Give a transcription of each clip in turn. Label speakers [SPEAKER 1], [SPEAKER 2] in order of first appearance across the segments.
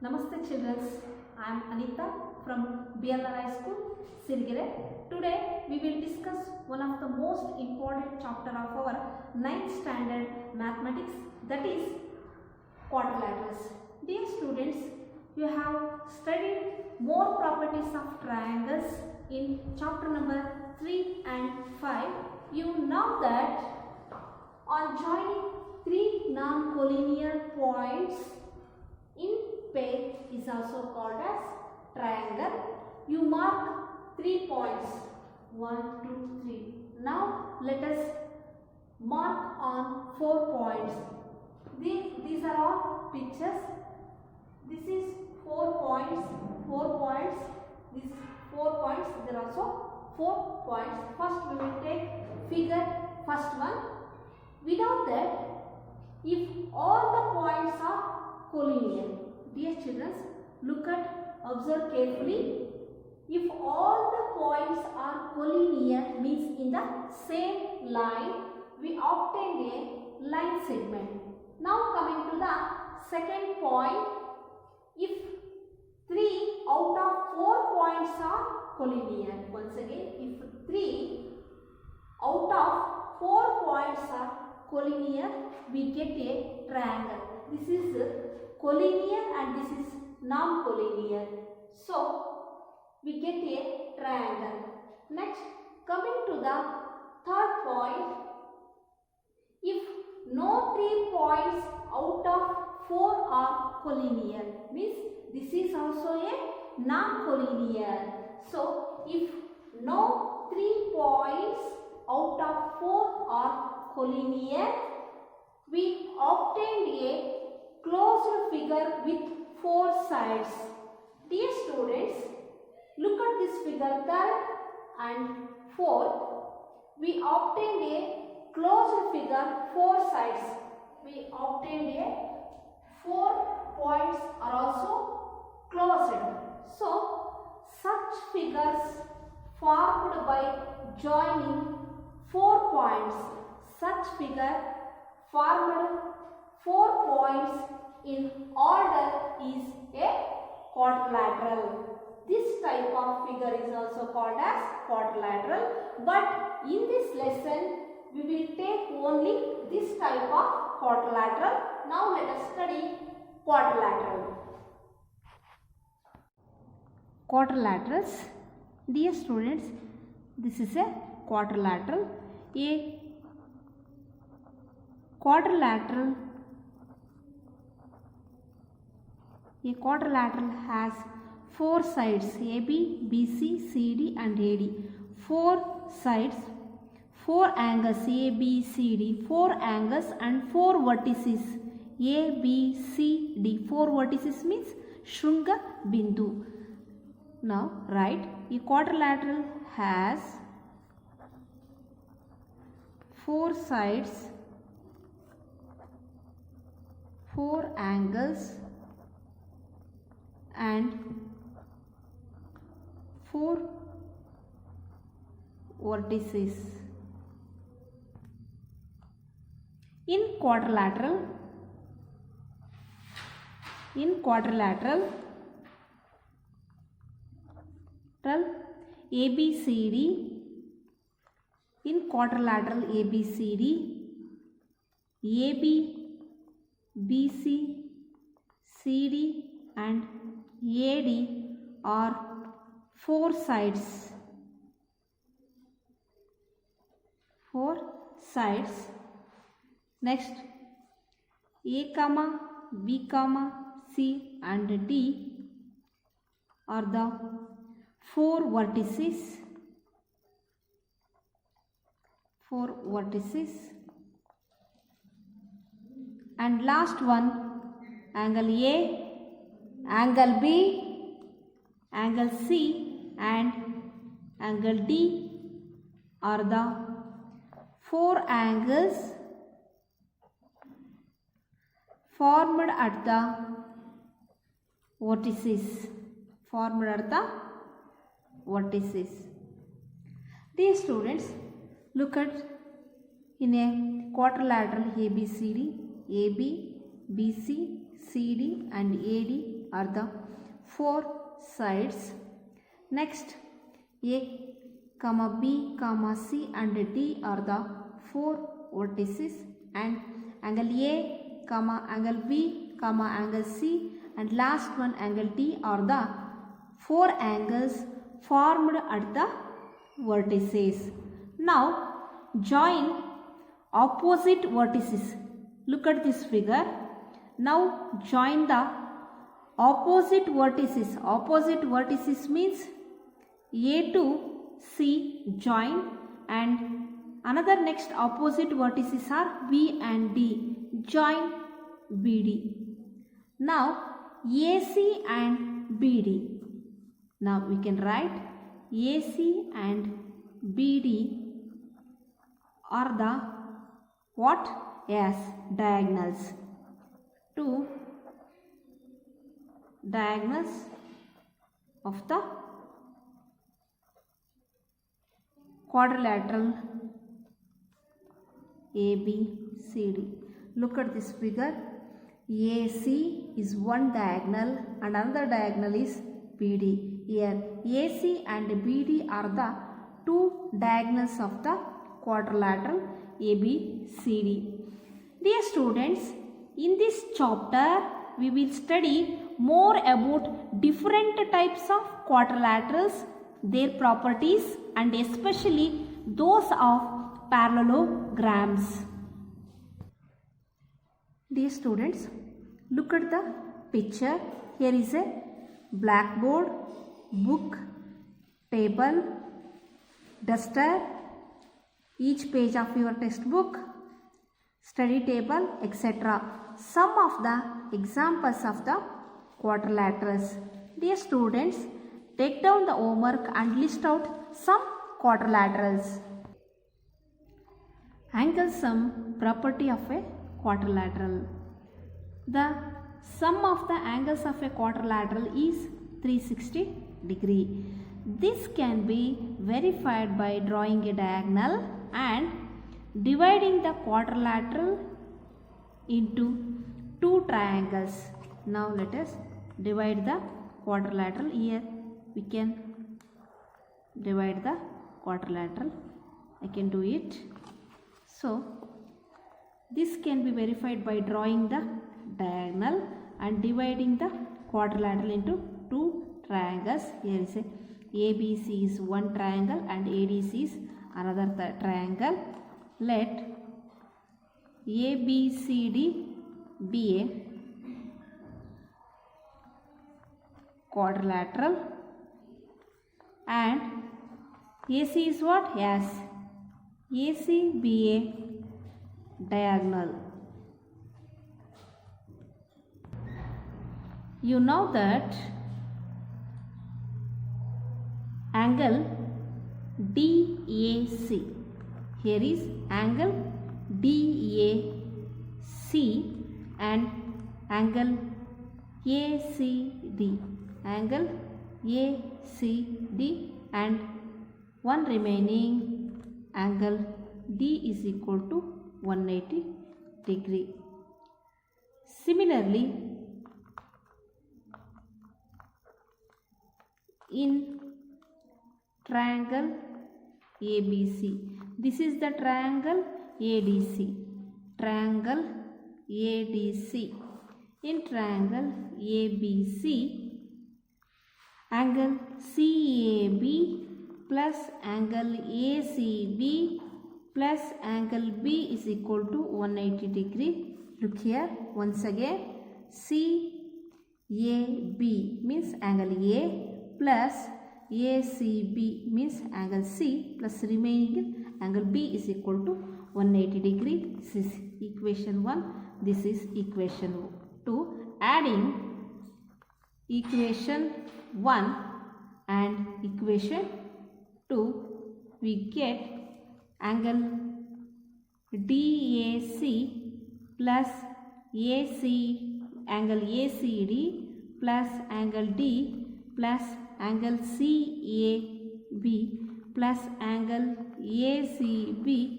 [SPEAKER 1] Namaste children, I am Anita from BLR High School, Sirigere. Today we will discuss one of the most important chapter of our 9th standard mathematics, that is quadrilaterals. Dear students, you have studied more properties of triangles in chapter number 3 and 5. You know that on joining three non-collinear points in pair is also called as triangle. You mark 3 points, 1, 2, 3. Now let us mark on 4 points. These are all pictures. This is 4 points, 4 points. These 4 points, there are also 4 points. First we will take figure first one. Without that, if all the points are collinear, dear children, look at, observe carefully. If all the points are collinear, means in the same line, we obtain a line segment. Now coming to the second point, if 3 out of 4 points are collinear. Once again, if 3 out of 4 points are collinear, we get a triangle. This is collinear and this is non-collinear. So, we get a triangle. Next, coming to the third point, if no 3 points out of 4 are collinear, means this is also a non-collinear. So, if no 3 points out of 4 are collinear, we obtained a closed figure with 4 sides. Dear students, look at this figure, third and fourth. We obtained a closed figure, 4 sides. We obtained a 4 points are also closed. So, such figures formed by joining 4 points. Such figure formed 4 points in order is a quadrilateral. This type of figure is also called as quadrilateral. But in this lesson, we will take only this type of quadrilateral. Now let us study quadrilateral. Quadrilaterals. Dear students, this is a quadrilateral. A quadrilateral has 4 sides, AB, BC, CD and AD. 4 sides, 4 angles, A, B, C, D, 4 angles and 4 vertices, A, B, C, D. 4 vertices means Shrunga Bindu. Now write, a quadrilateral has 4 sides, 4 angles and 4 vertices. In quadrilateral, ABCD, in quadrilateral ABCD, AB, BC, CD and AD are 4 sides. 4 sides. Next, A, B, C and D are the 4 vertices. 4 vertices. And last one, angle A, angle B, angle C and angle D are the 4 angles formed at the vertices. Dear students, look at in a quadrilateral ABCD, AB, BC, CD and AD are the four sides. Next, A, comma B, comma C and D are the four vertices, and angle A, comma angle B, comma angle C and last one angle D are the four angles formed at the vertices. Now join opposite vertices. Look at this figure. Now join the opposite vertices. Opposite vertices means A to C join, and another next opposite vertices are B and D. Join BD. Now AC and BD. Now we can write AC and BD are the what? Yes, diagonals. Two diagonals of the quadrilateral ABCD. Look at this figure. AC is one diagonal and another diagonal is BD. Here AC and BD are the two diagonals of the quadrilateral ABCD. Dear students, in this chapter we will study more about different types of quadrilaterals, their properties and especially those of parallelograms. Dear students, look at the picture. Here is a blackboard, book, table, duster, each page of your textbook, study table, etc. Some of the examples of the quadrilaterals. Dear students, take down the homework and list out some quadrilaterals. Angle sum property of a quadrilateral. The sum of the angles of a quadrilateral is 360 degree. This can be verified by drawing a diagonal and dividing the quadrilateral into two triangles. Now let us divide the quadrilateral. Here we can divide the quadrilateral. I can do it. So this can be verified by drawing the diagonal and dividing the quadrilateral into two triangles. Here is a ABC is one triangle and ADC is another triangle. Let ABCD be a quadrilateral and AC is what? Yes, AC be a diagonal. You know that angle DAC. Here is angle DAC and angle ACD. Angle ACD and one remaining angle D is equal to 180 degree. Similarly, in triangle ABC, this is the triangle ADC. Triangle ADC. In triangle ABC, angle CAB plus angle ACB plus angle B is equal to 180 degree. Look here once again. CAB means angle A plus ACB means angle C plus remaining angle B is equal to 180 degree. This is equation 1. This is equation 2. Adding equation 1 and equation 2, we get angle DAC plus AC angle ACD plus angle D plus angle CAB plus angle ACB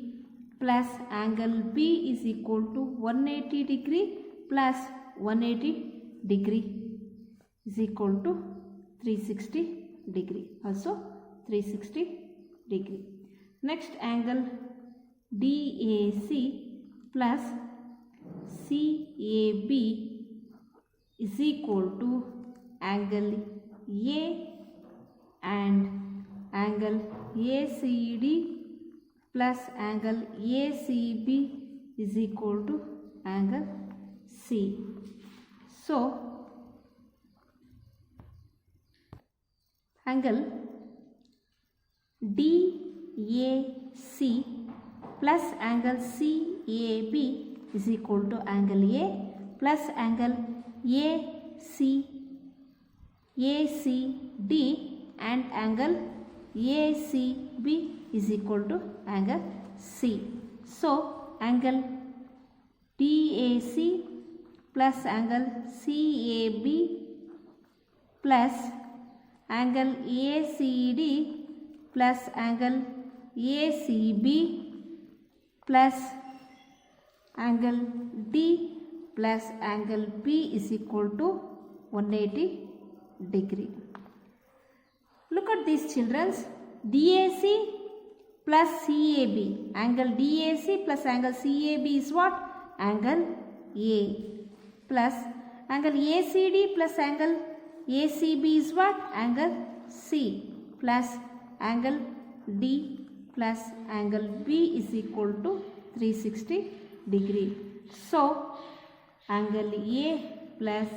[SPEAKER 1] plus angle B is equal to 180 degree plus 180 degree. is equal to 360 degree, also 360 degree. Next angle DAC plus CAB is equal to angle A and angle ACD plus angle ACB is equal to angle C. So, angle DAC plus angle CAB is equal to angle A plus angle ACD and angle ACB is equal to angle C. So, angle DAC plus angle CAB plus angle ACD plus angle ACB plus angle D plus angle B is equal to 180 degree. Look at these children. DAC plus CAB. Angle DAC plus angle CAB is what? Angle A. Plus angle ACD plus angle ACB is what? Angle C. Plus angle D plus angle B is equal to 360 degree. So, angle A plus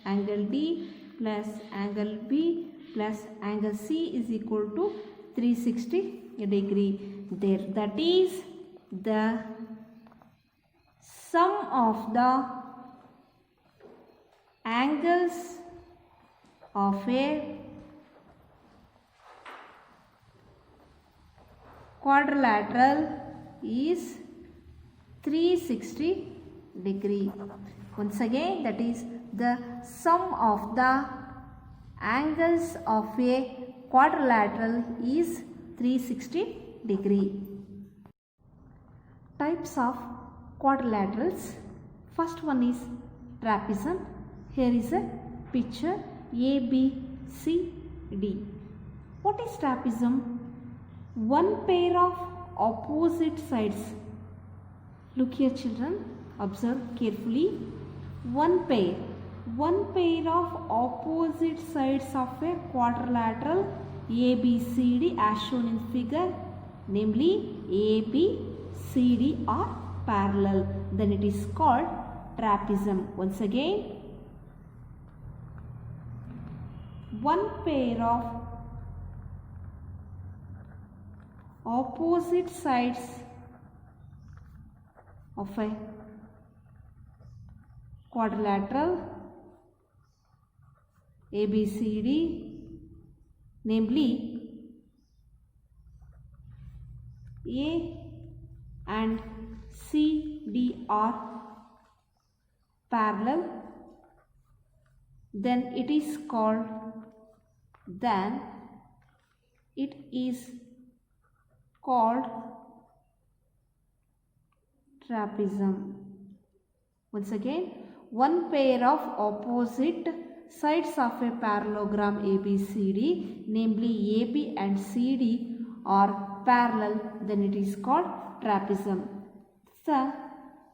[SPEAKER 1] angle D plus angle B plus angle C is equal to 360 degree. There, that is the sum of the angles of a quadrilateral is 360 degree. Once again, that is the sum of the angles of a quadrilateral is 360 degree. Types of quadrilaterals. First one is trapezium. Here is a picture A, B, C, D. What is trapezium? One pair of opposite sides. Look here children, observe carefully. One pair of opposite sides of a quadrilateral ABCD as shown in figure, namely ABCD are parallel, then it is called trapezium. Once again, one pair of opposite sides of a quadrilateral ABCD, namely A and CD are parallel, then it is called trapezium. Once again, one pair of opposite sides of a parallelogram ABCD, namely AB and CD are parallel, then it is called trapezium. The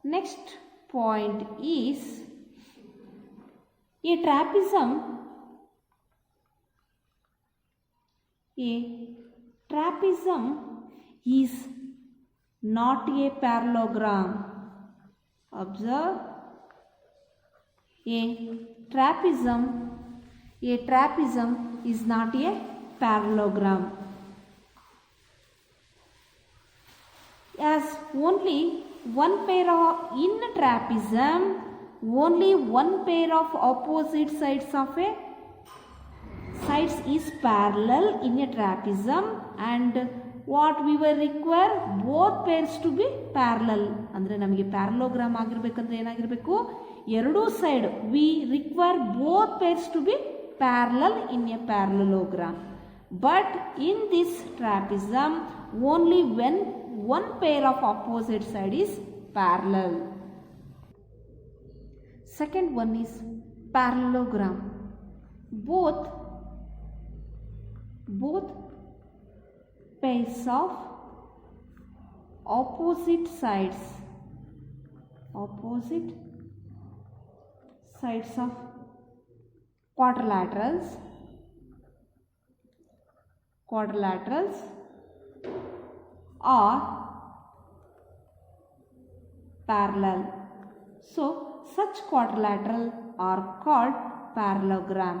[SPEAKER 1] next point is a trapezium is not a parallelogram. Observe, a trapezium is not a parallelogram, as only one pair of, in a trapezium, only one pair of opposite sides of a sides is parallel in a trapezium, and what we will require both pairs to be parallel. ಅಂದ್ರೆ ನಮಗೆ parallelogram ಆಗಿರಬೇಕಂದ್ರೆ ಏನಾಗಿರಬೇಕು, ಎರಡೂ side we require both pairs to be parallel in a parallelogram. But in this trapezium, only when one pair of opposite side is parallel. Second one is parallelogram. both pairs of opposite sides of quadrilaterals are parallel. So such quadrilateral are called parallelogram.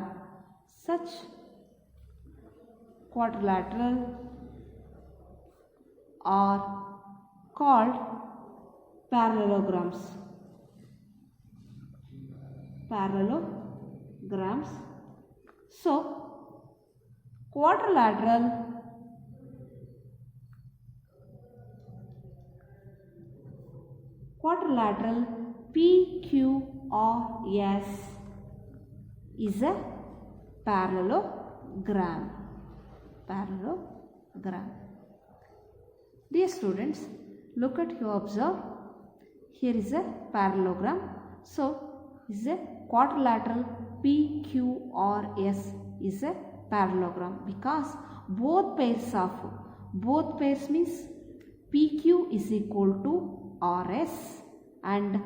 [SPEAKER 1] Such quadrilateral are called parallelograms. So quadrilateral PQRS is a parallelogram. Dear students, look at, you observe, here is a parallelogram. So is a quadrilateral PQRS is a parallelogram because both pairs means PQ is equal to RS and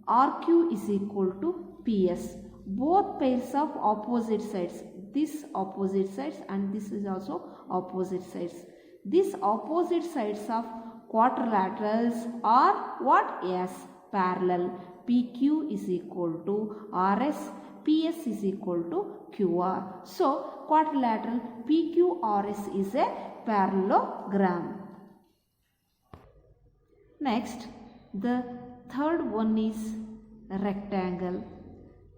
[SPEAKER 1] RQ is equal to PS. Both pairs of opposite sides, this opposite sides and this is also opposite sides. These opposite sides of quadrilaterals are what? Yes, parallel. PQ is equal to RS, PS is equal to QR. So quadrilateral PQRS is a parallelogram. Next, the third one is rectangle.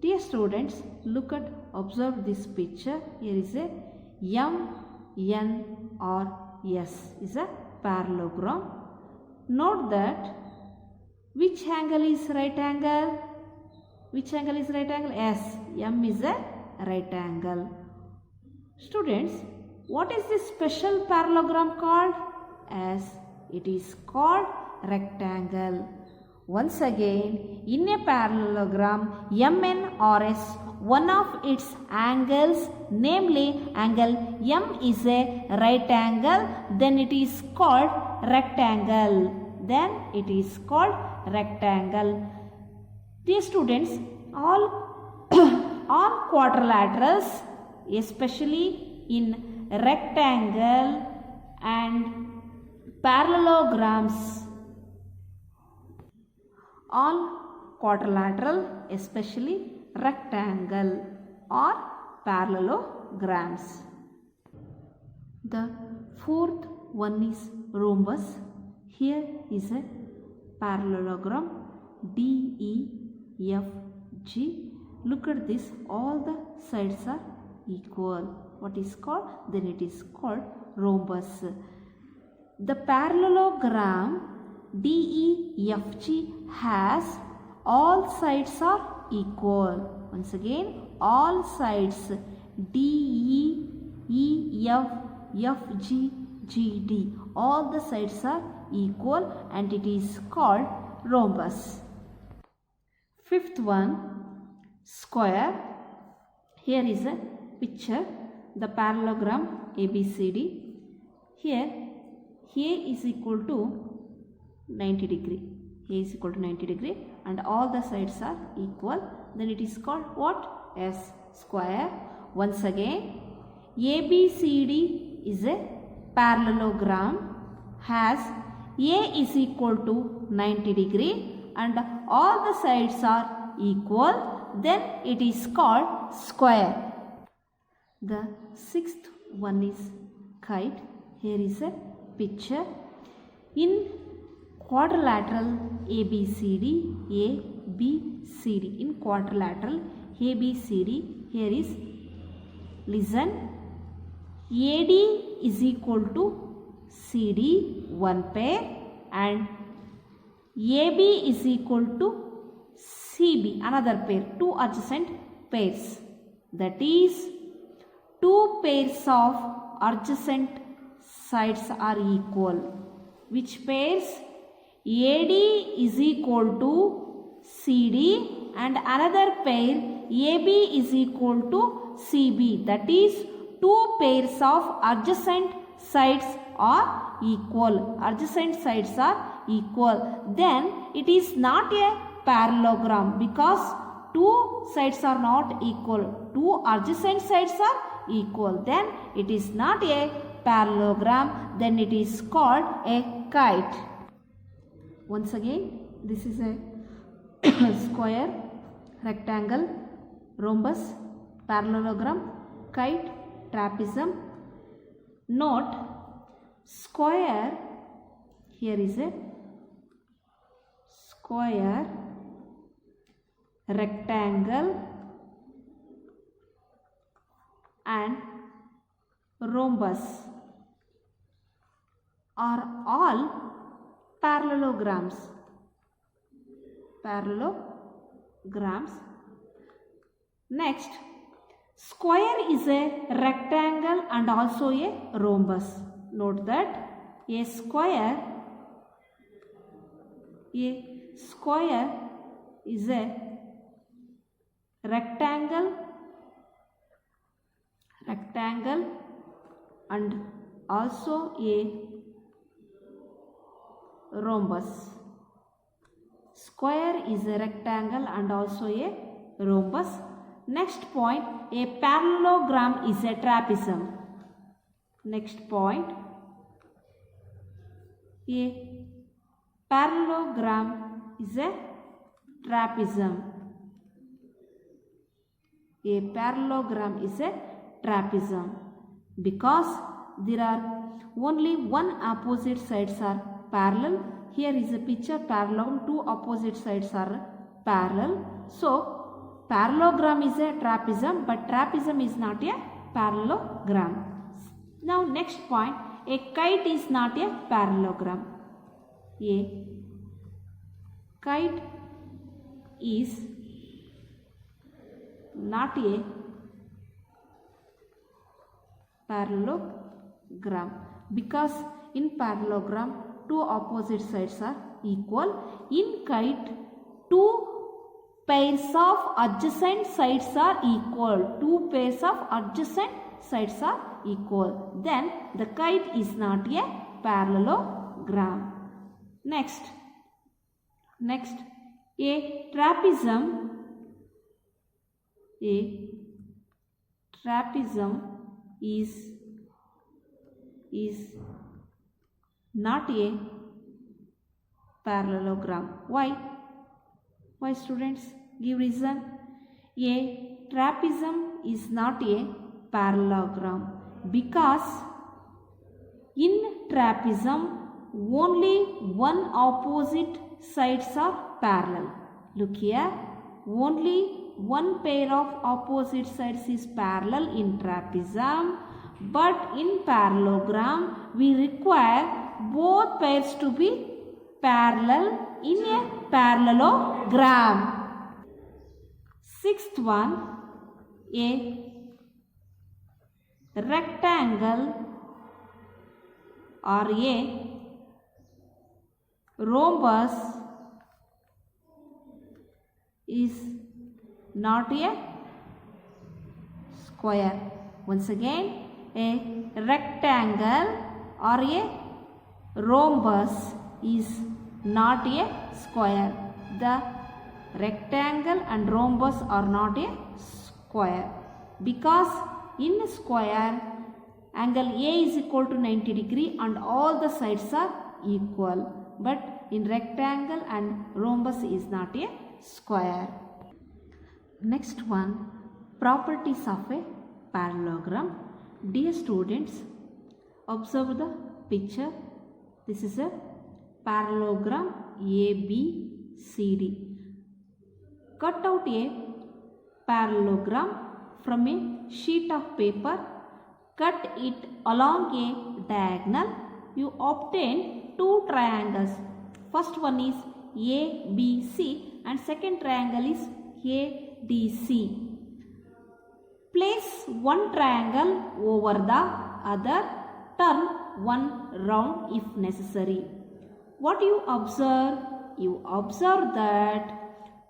[SPEAKER 1] Dear students, look at, observe this picture. Here is a M, N or S is a parallelogram. Note that which angle is right angle? Which angle is right angle? Yes, M is a right angle. Students, what is this special parallelogram called? As it is called rectangle. Once again, in a parallelogram MNRS, one of its angles, namely angle M, is a right angle, then it is called rectangle. Dear students, all quadrilaterals, especially in rectangle and parallelograms, all quadrilateral, especially rectangle or parallelograms. The fourth one is rhombus. Here is a parallelogram DEFG. Look at this, all the sides are equal. What is called? Then it is called rhombus. The parallelogram DEFG has all sides are equal. Once again, all sides DEFGGD, all the sides are equal and it is called rhombus. Fifth one, square. Here is a picture, the parallelogram ABCD. Here A is equal to 90 degree. A is equal to 90 degree and all the sides are equal. Then it is called what? S square. Once again, ABCD is a parallelogram, has A is equal to 90 degree and all the sides are equal. Then it is called square. The sixth one is kite. Here is a picture. In quadrilateral ABCD, in quadrilateral ABCD, here is, listen, AD is equal to CD, one pair, and AB is equal to CB, another pair, two adjacent pairs. That is, two pairs of adjacent sides are equal. Which pairs? AD is equal to CD and another pair AB is equal to CB, that is two pairs of adjacent sides are equal. Adjacent sides are equal. Then it is not a parallelogram because two sides are not equal. Two adjacent sides are equal. Then it is not a parallelogram. Then it is called a kite. Once again, this is a square, rectangle, rhombus, parallelogram, kite, trapezium. Note, square, here is a square, rectangle and rhombus are all parallelograms. Parallelograms. Next, square is a rectangle and also a rhombus. Note that a square is a rectangle and also a rhombus. Square is a rectangle and also a rhombus. Next point, a parallelogram is a trapezium. Next point, a parallelogram is a trapezium. A parallelogram is a trapezium because there are only one opposite sides are parallel. Here is a picture parallelogram, two opposite sides are parallel. So parallelogram is a trapezium, but trapezium is not a parallelogram. Now next point, a kite is not a parallelogram. A kite is not a parallelogram because in parallelogram two opposite sides are equal. In kite, two pairs of adjacent sides are equal. Two pairs of adjacent sides are equal. Then the kite is not a parallelogram. Next, a trapezium is not a parallelogram. Why? Why, students? Give reason. A trapezium is not a parallelogram because in trapezium only one opposite sides are parallel. Look here, only one pair of opposite sides is parallel in trapezium, but in parallelogram we require both pairs to be parallel in a parallelogram. Sixth one, a rectangle or a rhombus is not a square. Once again, a rectangle or a rhombus is not a square. The rectangle and rhombus are not a square because in square angle A is equal to 90 degree and all the sides are equal. But in rectangle and rhombus is not a square. Next one, properties of a parallelogram. Dear students, observe the picture. This is a parallelogram ABCD. Cut out a parallelogram from a sheet of paper. Cut it along a diagonal. You obtain two triangles. First one is ABC and second triangle is ADC. Place one triangle over the other. Turn one round if necessary. What you observe? You observe that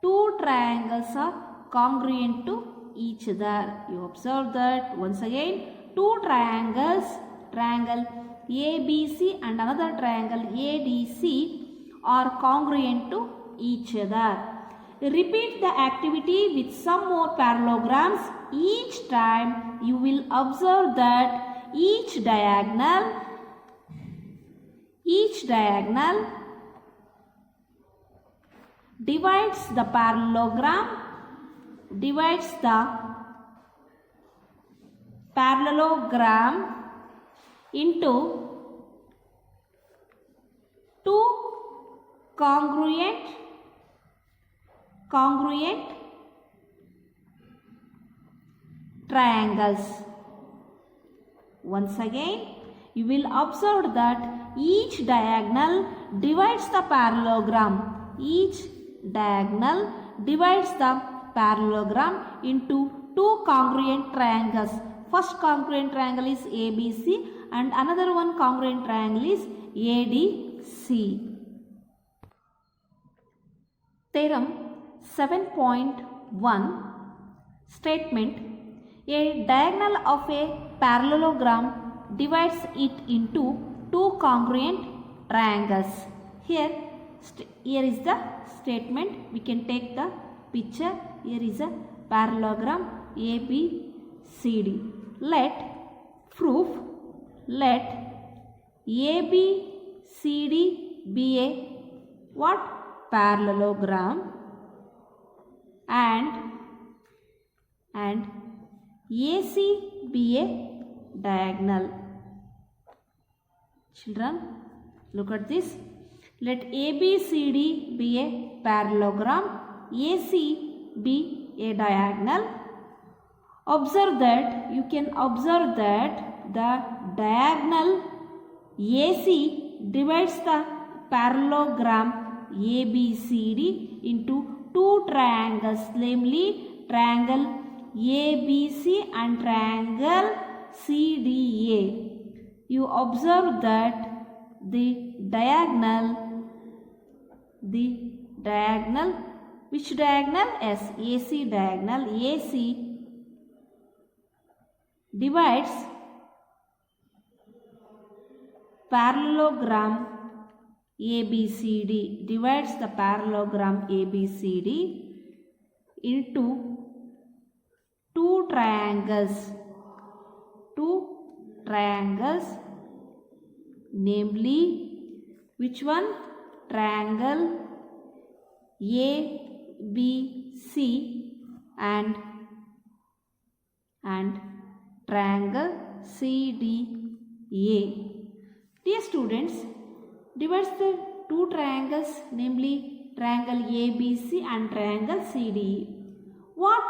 [SPEAKER 1] two triangles are congruent to each other. You observe that once again, two triangles, triangle ABC and another triangle ADC are congruent to each other. Repeat the activity with some more parallelograms. Each time you will observe that each diagonal divides the parallelogram into two congruent triangles. Once again, you will observe that each diagonal divides the parallelogram. Each diagonal divides the parallelogram into two congruent triangles. First congruent triangle is ABC and another one congruent triangle is ADC. Theorem 7.1 statement: a diagonal of a parallelogram divides it into two congruent triangles. Here is the statement. We can take the picture. Here is a parallelogram ABCD. Let ABCD be a what? Parallelogram and AC be a diagonal. Children, look at this. Let ABCD be a parallelogram, AC be a diagonal. Observe that, you can observe that the diagonal AC divides the parallelogram ABCD into two triangles, namely triangle ABC and triangle CDA. You observe that the diagonal, which diagonal? Yes, AC diagonal, AC divides parallelogram ABCD, divides the parallelogram ABCD into two triangles, namely which one? Triangle ABC and triangle CDA. Dear students, divides the two triangles, namely triangle ABC and triangle CDE. What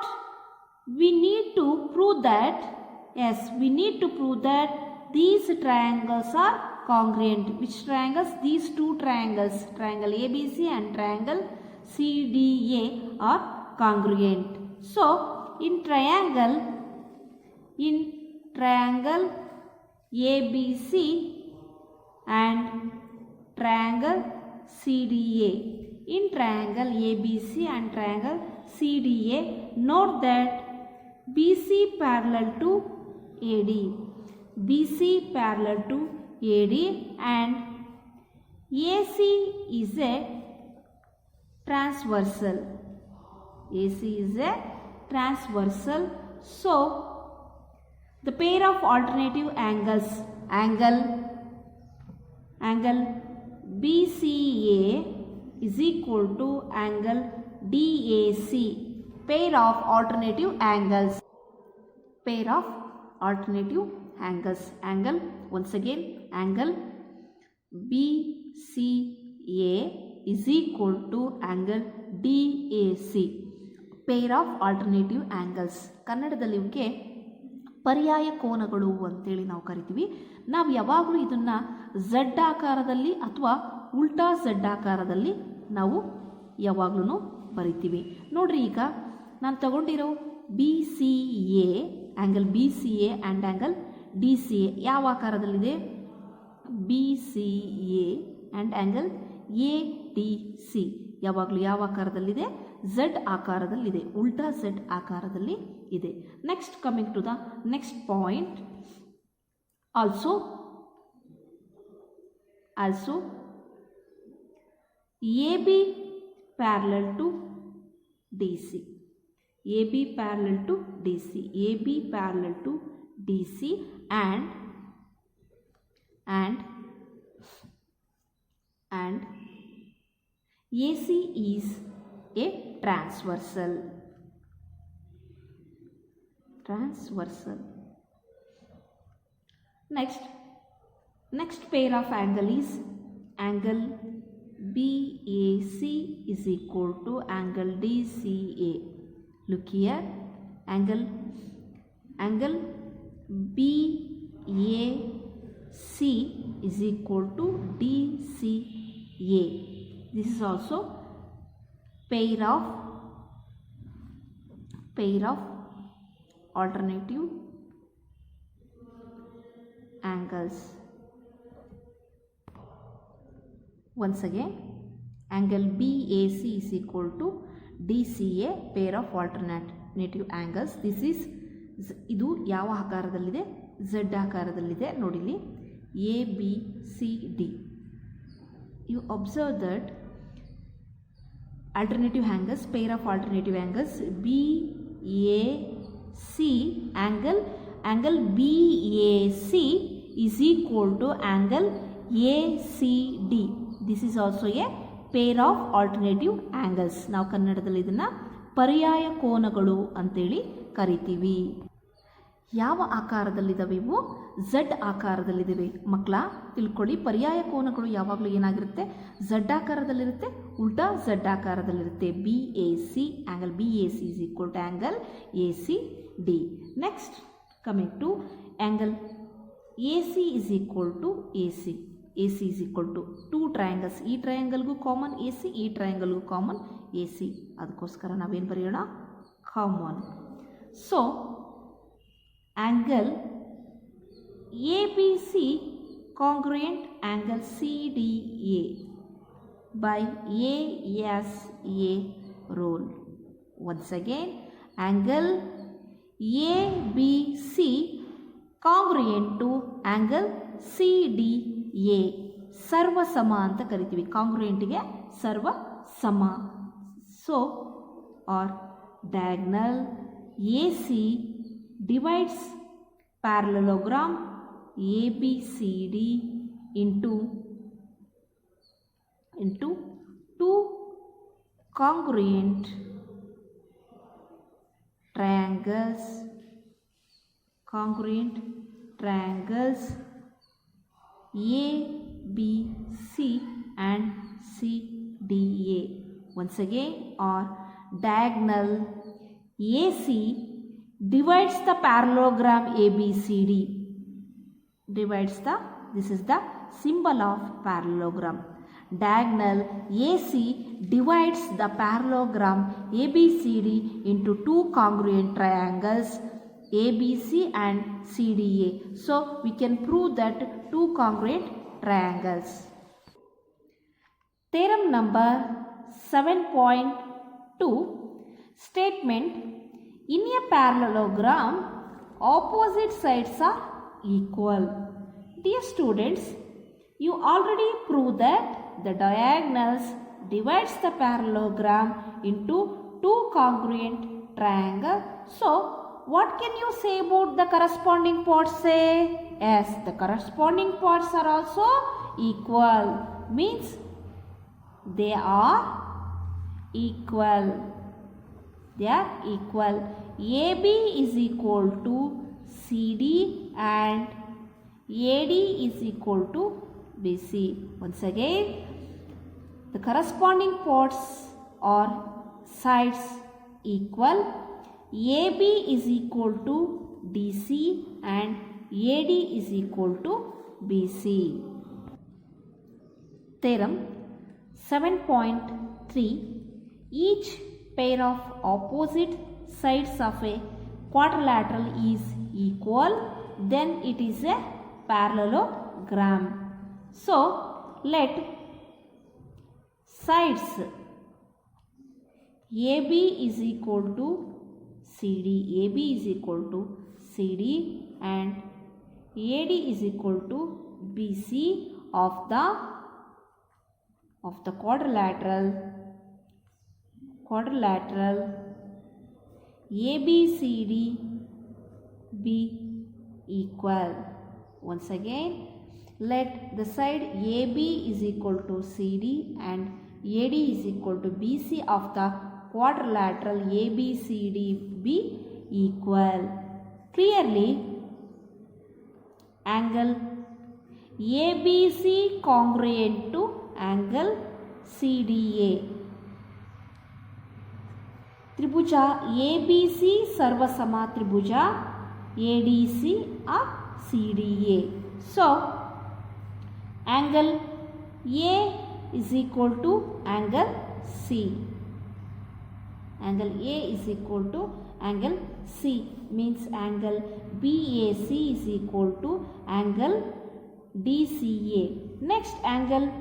[SPEAKER 1] we need to prove that? Yes, we need to prove that these triangles are congruent. Which triangles? These two triangles, triangle ABC and triangle CDA are congruent. So, in triangle ABC and triangle CDA. In triangle ABC and triangle CDA, note that BC parallel to AD. BC parallel to AD and AC is a transversal. AC is a transversal. So, the pair of alternative angles, angle BCA is equal to angle DAC, pair of alternative angles. Angle, once again, angle BCA is equal to angle DAC, pair of alternative angles. ಕನ್ನಡದಲ್ಲಿ ಇವಕ್ಕೆ ಪರ್ಯಾಯ ಕೋನಗಳು ಅಂತೇಳಿ ನಾವು ಕರಿತೀವಿ. ನಾವು ಯಾವಾಗಲೂ ಇದನ್ನು ಝಡ್ ಆಕಾರದಲ್ಲಿ ಅಥವಾ ಉಲ್ಟಾ ಝಡ್ ಆಕಾರದಲ್ಲಿ ನಾವು ಯಾವಾಗಲೂ ಬರಿತೀವಿ. ನೋಡ್ರಿ, ಈಗ ನಾನು ತಗೊಂಡಿರೋ BCA, angle BCA and angle DCA ಯಾವ ಆಕಾರದಲ್ಲಿದೆ? BCA ಆ್ಯಂಡ್ ಆ್ಯಂಗಲ್ ADC ಯಾವಾಗಲೂ ಯಾವ ಆಕಾರದಲ್ಲಿದೆ? ಝೆಡ್ ಆಕಾರದಲ್ಲಿದೆ, ಉಲ್ಟಾ ಝೆಡ್ ಆಕಾರದಲ್ಲಿ ಇದೆ. Next coming to the next point, also AB parallel to DC, AB parallel to DC, AB parallel to DC, and AC is a transversal. Next pair of angle is angle BAC is equal to angle DCA. Look here, angle BAC is equal to DCA. This is also pair of alternative angles. Once again, angle BAC is equal to DCA, pair of alternative angles. This is ಇದು ಯಾವ ಆಕಾರದಲ್ಲಿದೆ? Z ಆಕಾರದಲ್ಲಿದೆ. ನೋಡಿಲಿ, ABCD. You observe that alternative angles, pair of alternative angles, BAC angle BAC is equal to angle ACD. This is also a pair of alternative angles. ನಾವು ಕನ್ನಡದಲ್ಲಿ ಇದನ್ನು ಪರ್ಯಾಯ ಕೋನಗಳು ಅಂತೇಳಿ ಕರಿತೀವಿ. ಯಾವ ಆಕಾರದಲ್ಲಿದ್ದಾವೆ ಇವು? ಝೆಡ್ ಆಕಾರದಲ್ಲಿದ್ದಾವೆ. ಮಕ್ಕಳ ತಿಳ್ಕೊಳ್ಳಿ, ಪರ್ಯಾಯ ಕೋನಗಳು ಯಾವಾಗಲೂ ಏನಾಗಿರುತ್ತೆ? ಝೆಡ್ ಆಕಾರದಲ್ಲಿರುತ್ತೆ, ಉಲ್ಟಾ Z ಆಕಾರದಲ್ಲಿರುತ್ತೆ. BAC, angle BAC is equal to angle ACD. Next, coming to angle AC is equal to AC. AC is equal to two triangles. ಈ ಟ್ರಯಾಂಗಲ್ಗೂ ಕಾಮನ್ AC, ಈ ಟ್ರಯಾಂಗಲ್ಗೂ ಕಾಮನ್ AC. ಅದಕ್ಕೋಸ್ಕರ ನಾವೇನು ಬರೆಯೋಣ? Common. So angle ABC congruent angle CDA by ASA rule. Once again, angle ABC congruent to angle CDA, ಸರ್ವ ಸಮ ಅಂತ ಕರಿತೀವಿ. ಕಾಂಗ್ರುಯೆಂಟ್ಗೆ ಸರ್ವ ಸಮ. So our diagonal AC divides parallelogram ABCD into two congruent triangles ABC and CDA. Once again, or diagonal AC divides the parallelogram ABCD. This is the symbol of parallelogram. Diagonal AC divides the parallelogram ABCD into two congruent triangles ABC and CDA. So we can prove that two congruent triangles. Theorem number 7.2, statement: in a parallelogram, opposite sides are equal. Dear students, you already proved that the diagonals divides the parallelogram into two congruent triangles. So, what can you say about the corresponding parts? Say, yes, the corresponding parts are also equal. Means they are equal. AB is equal to CD and AD is equal to BC. Once again, the corresponding parts or sides equal. AB is equal to DC and AD is equal to BC. Theorem 7.3, each pair of opposite sides of a quadrilateral is equal, then it is a parallelogram. So let sides AB is equal to CD. AB is equal to CD and AD is equal to BC of the quadrilateral ABCD be equal. Once again, let the side AB is equal to CD and AD is equal to BC of the quadrilateral ABCD be equal. Clearly, angle ABC congruent to angle CDA. त्रिभुज ABC सर्वसम त्रिभुज ADC or CDA. So, angle A is equal to angle C. Angle A is equal to angle C means angle BAC is equal to angle DCA. Next, angle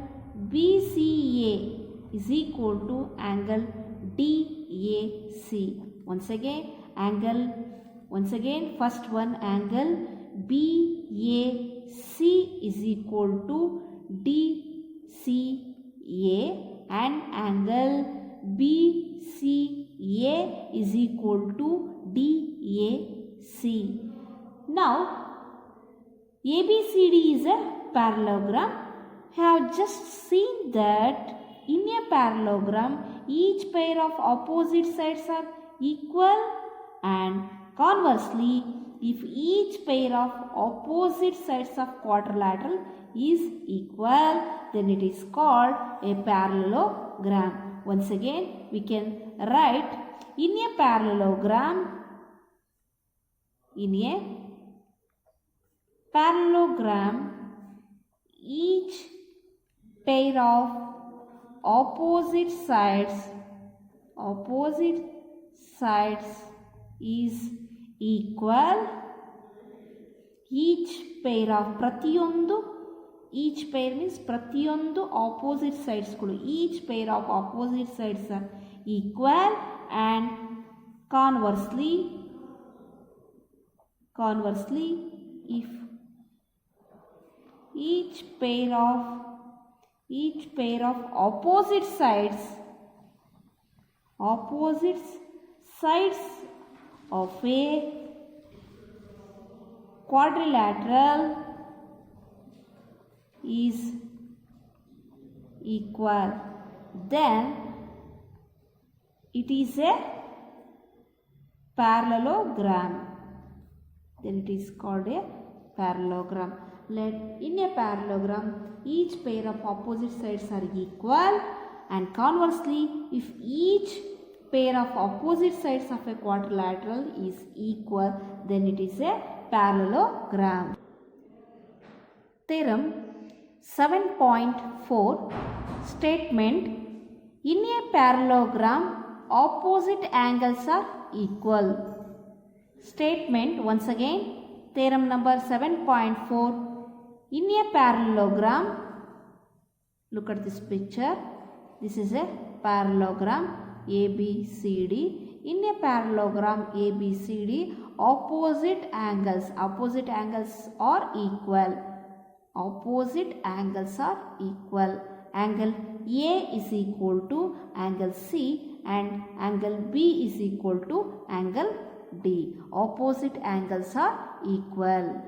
[SPEAKER 1] BCA is equal to angle DAC. Once again, first one, angle BAC is equal to DCA and angle BCA is equal to DAC. Now, ABCD is a parallelogram. I have just seen that in a parallelogram, each pair of opposite sides are equal, and conversely, if each pair of opposite sides of quadrilateral is equal, then it is called a parallelogram. Once again, we can write in a parallelogram, each pair of opposite sides is equal. Each pair of each pair means pratiyondu opposite sides kudu. Each pair of opposite sides are equal, and conversely, if each pair of opposite sides of a quadrilateral is equal, then it is a parallelogram. Then it is called a parallelogram. Let in a parallelogram, each pair of opposite sides are equal, and conversely, if each pair of opposite sides of a quadrilateral is equal, then it is a parallelogram. Theorem 7.4 statement: in a parallelogram, opposite angles are equal. Statement once again, theorem number 7.4. In a parallelogram, look at this picture. This is a parallelogram ABCD. In a parallelogram ABCD, opposite angles are equal. Angle A is equal to angle C and angle B is equal to angle D. Opposite angles are equal.